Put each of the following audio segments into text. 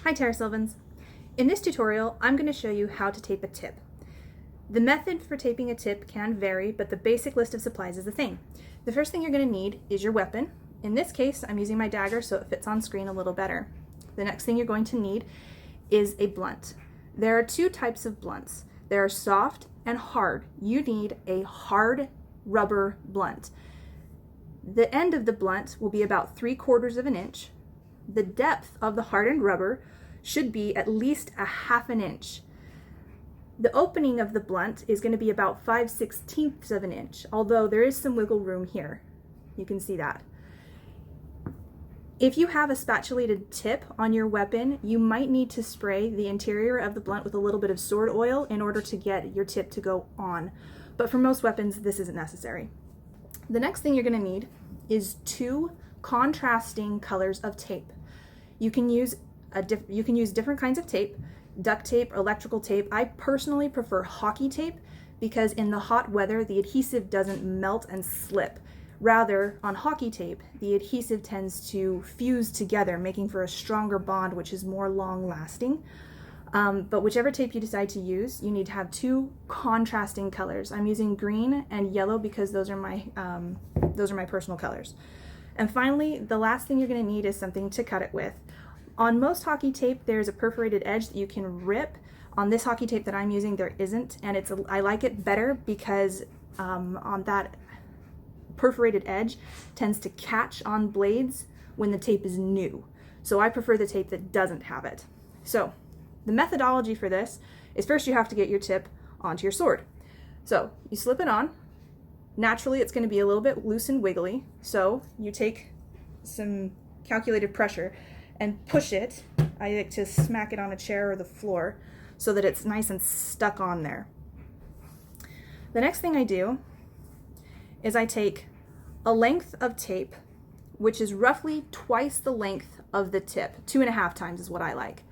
Hi Terra Sylvans. In this tutorial, I'm going to show you how to tape a tip. The method for taping a tip can vary, but the basic list of supplies is the same. The first thing you're going to need is your weapon. In this case, I'm using my dagger so it fits on screen a little better. The next thing you're going to need is a blunt. There are two types of blunts. There are soft and hard. You need a hard rubber blunt. The end of the blunt will be about 3/4 of an inch. The depth of the hardened rubber should be at least a 1/2 inch. The opening of the blunt is going to be about 5/16 of an inch, although there is some wiggle room here. You can see that. If you have a spatulated tip on your weapon, you might need to spray the interior of the blunt with a little bit of sword oil in order to get your tip to go on. But for most weapons, this isn't necessary. The next thing you're going to need is 2 contrasting colors of tape. You can use different kinds of tape, duct tape, electrical tape. I personally prefer hockey tape because in the hot weather, the adhesive doesn't melt and slip. Rather, on hockey tape, the adhesive tends to fuse together, making for a stronger bond, which is more long-lasting. But whichever tape you decide to use, you need to have 2 contrasting colors. I'm using green and yellow because those are my personal colors. And finally, the last thing you're going to need is something to cut it with. On most hockey tape, there's a perforated edge that you can rip. On this hockey tape that I'm using, there isn't, and I like it better because on that perforated edge tends to catch on blades when the tape is new. So I prefer the tape that doesn't have it. So the methodology for this is first you have to get your tip onto your sword. So you slip it on. Naturally, it's going to be a little bit loose and wiggly, so you take some calculated pressure and push it. I like to smack it on a chair or the floor so that it's nice and stuck on there. The next thing I do is I take a length of tape, which is roughly twice the length of the tip. 2.5 times is what I like.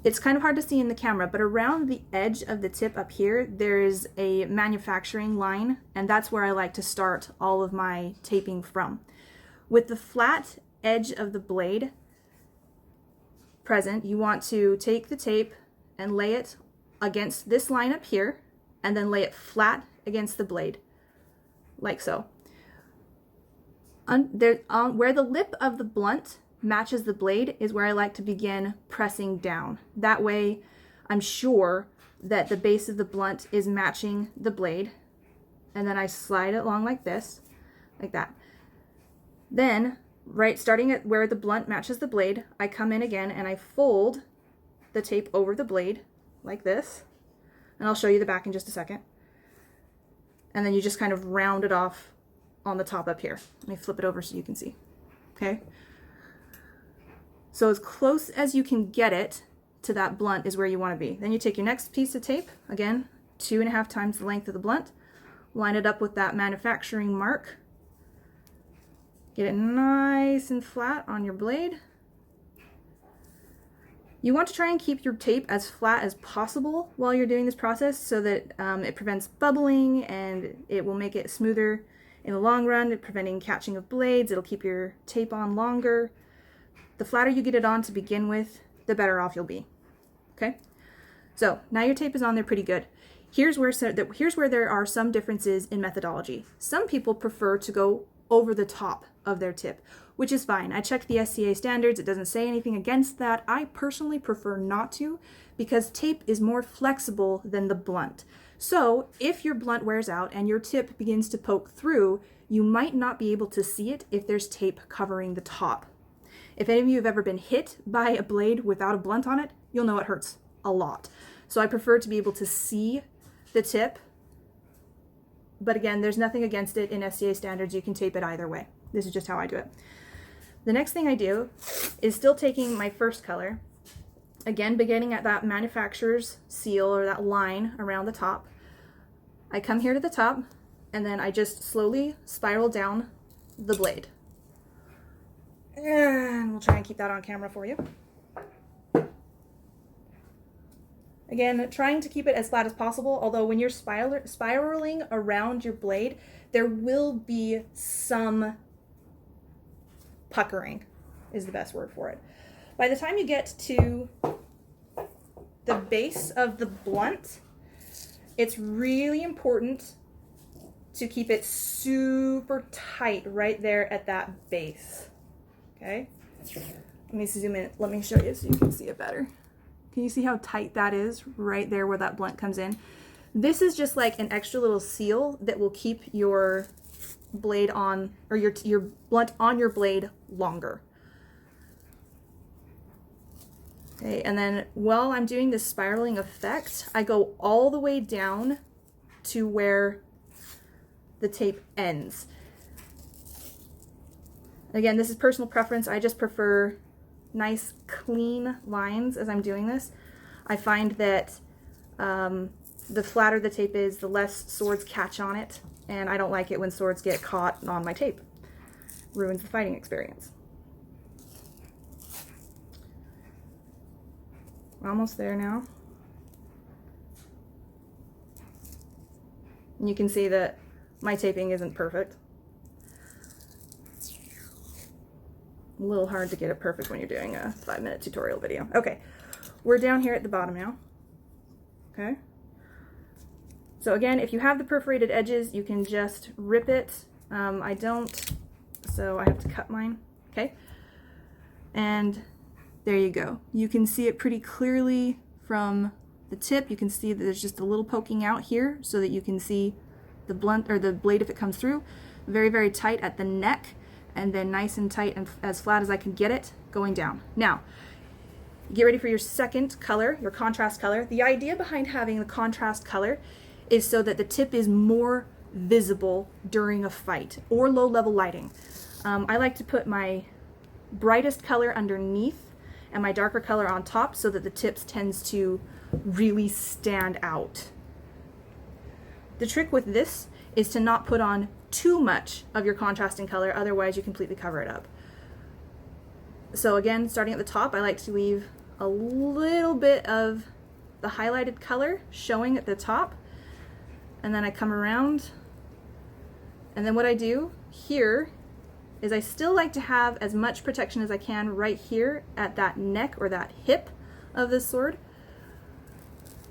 It's kind of hard to see in the camera, but around the edge of the tip up here, there is a manufacturing line, and that's where I like to start all of my taping from. With the flat edge of the blade present, you want to take the tape and lay it against this line up here, and then lay it flat against the blade, like so. Where the lip of the blunt matches the blade is where I like to begin pressing down. That way I'm sure that the base of the blunt is matching the blade, and then I slide it along like this, like that. Then, right starting at where the blunt matches the blade, I come in again and I fold the tape over the blade like this, and I'll show you the back in just a second. And then you just kind of round it off on the top up here. Let me flip it over so you can see. Okay? So as close as you can get it to that blunt is where you want to be. Then you take your next piece of tape, again, 2.5 times the length of the blunt, line it up with that manufacturing mark, get it nice and flat on your blade. You want to try and keep your tape as flat as possible while you're doing this process so that it prevents bubbling and it will make it smoother in the long run, preventing catching of blades. It'll keep your tape on longer. The flatter you get it on to begin with, the better off you'll be. Okay? So now your tape is on there pretty good. Here's where there are some differences in methodology. Some people prefer to go over the top of their tip, which is fine. I checked the SCA standards. It doesn't say anything against that. I personally prefer not to because tape is more flexible than the blunt. So if your blunt wears out and your tip begins to poke through, you might not be able to see it if there's tape covering the top. If any of you have ever been hit by a blade without a blunt on it, you'll know it hurts a lot. So I prefer to be able to see the tip. But again, there's nothing against it in SCA standards. You can tape it either way. This is just how I do it. The next thing I do is still taking my first color, again, beginning at that manufacturer's seal or that line around the top. I come here to the top, and then I just slowly spiral down the blade. And we'll try and keep that on camera for you. Again, trying to keep it as flat as possible, although when you're spiraling around your blade, there will be some puckering, is the best word for it. By the time you get to the base of the blunt, it's really important to keep it super tight right there at that base. Okay? Let me zoom in. Let me show you so you can see it better. Can you see how tight that is right there where that blunt comes in? This is just like an extra little seal that will keep your blade on, or your blunt on your blade longer. Okay, and then while I'm doing this spiraling effect, I go all the way down to where the tape ends. Again, this is personal preference. I just prefer nice clean lines as I'm doing this. I find that the flatter the tape is, the less swords catch on it, and I don't like it when swords get caught on my tape. Ruins the fighting experience. We're almost there now. And you can see that my taping isn't perfect. A little hard to get it perfect when you're doing a 5-minute tutorial video. Okay, we're down here at the bottom now. Okay. So again, if you have the perforated edges, you can just rip it. I don't, so I have to cut mine. Okay. And there you go. You can see it pretty clearly from the tip. You can see that there's just a little poking out here so that you can see the blunt or the blade if it comes through. Very, very tight at the neck, and then nice and tight and as flat as I can get it going down. Now, get ready for your second color, your contrast color. The idea behind having the contrast color is so that the tip is more visible during a fight or low level lighting. I like to put my brightest color underneath and my darker color on top so that the tips tends to really stand out. The trick with this is to not put on too much of your contrasting color, otherwise you completely cover it up. So again, starting at the top, I like to leave a little bit of the highlighted color showing at the top, and then I come around, and then what I do here is I still like to have as much protection as I can right here at that neck or that hip of the sword.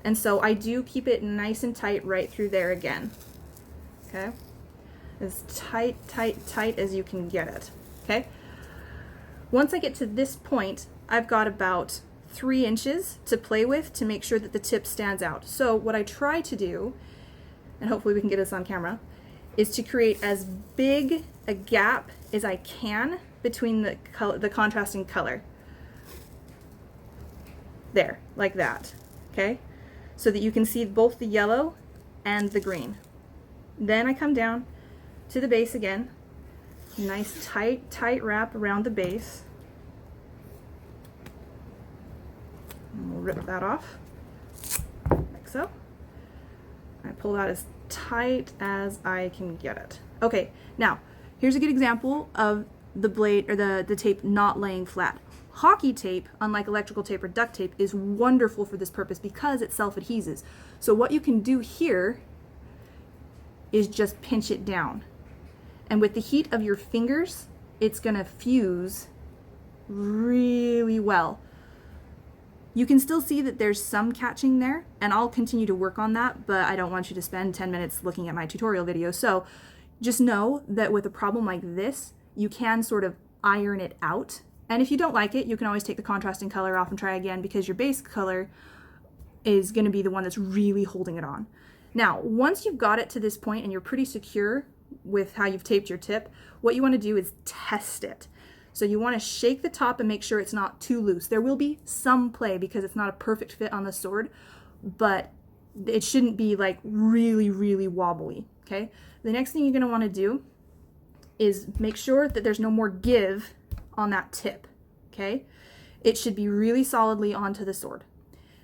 And so I do keep it nice and tight right through there again. Okay? As tight, tight, tight as you can get it. Okay? Once I get to this point, I've got about 3 inches to play with to make sure that the tip stands out. So what I try to do, and hopefully we can get this on camera, is to create as big a gap as I can between the contrasting color. There, like that, okay? So that you can see both the yellow and the green. Then I come down to the base again. Nice tight, tight wrap around the base. And we'll rip that off, like so. I pull that as tight as I can get it. Okay, now, here's a good example of the blade or the tape not laying flat. Hockey tape, unlike electrical tape or duct tape, is wonderful for this purpose because it self-adheses. So what you can do here is just pinch it down. And with the heat of your fingers, it's gonna fuse really well. You can still see that there's some catching there, and I'll continue to work on that, but I don't want you to spend 10 minutes looking at my tutorial video. So just know that with a problem like this, you can sort of iron it out. And if you don't like it, you can always take the contrasting color off and try again, because your base color is going to be the one that's really holding it on. Now, once you've got it to this point and you're pretty secure with how you've taped your tip, what you want to do is test it. So you want to shake the top and make sure it's not too loose. There will be some play because it's not a perfect fit on the sword, but it shouldn't be like really, really wobbly, okay? The next thing you're going to want to do is make sure that there's no more give on that tip, okay? It should be really solidly onto the sword.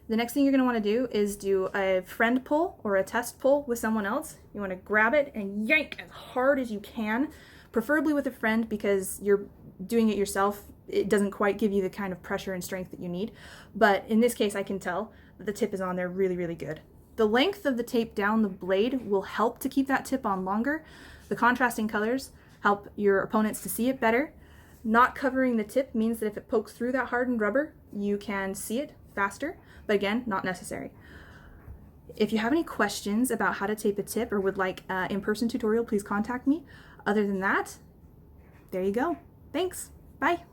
The next thing you're going to want to do is do a friend pull or a test pull with someone else. You want to grab it and yank as hard as you can, preferably with a friend, because you're doing it yourself. It doesn't quite give you the kind of pressure and strength that you need. But in this case, I can tell that the tip is on there really, really good. The length of the tape down the blade will help to keep that tip on longer. The contrasting colors help your opponents to see it better. Not covering the tip means that if it pokes through that hardened rubber, you can see it faster, but again, not necessary. If you have any questions about how to tape a tip or would like an in-person tutorial, please contact me. Other than that, there you go. Thanks. Bye.